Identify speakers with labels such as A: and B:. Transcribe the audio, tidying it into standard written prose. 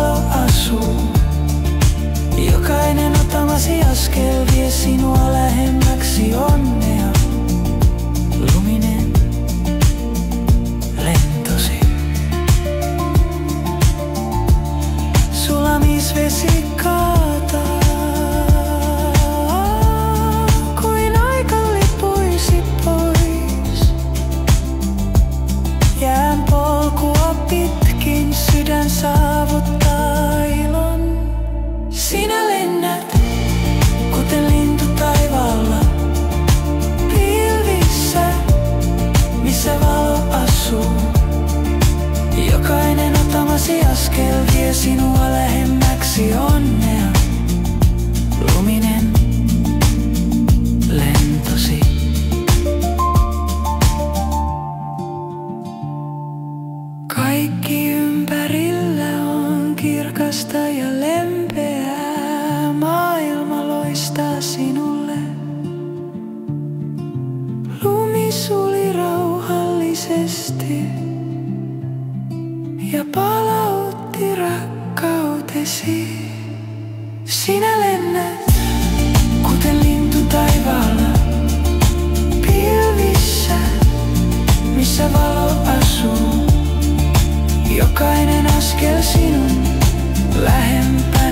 A: valo asuu. Jokainen otamasi askel vie sinua lähemmäksi onnea. Luminen lentosi. Sulamisvesi kaataa, kuin aika lipuisi pois. Jään polkua pitkin sydän saavuttaa ilon. Sinä lennät, kuten lintu taivaalla, pilvissä, missä valo asuu. Jokainen otamasi askel vie sinua lähemmäksi onnea. Luminen lentosi. Kaikki ympärillä on kirkasta ja lempeää. Maailma loistaa sinulle. Lumi suli rauhallisesti ja palautti rakkautesi. Sinä lennät, kuten lintu taivaalla, pilvissä, missä valo asuu. Jokainen askel sinun lähempää.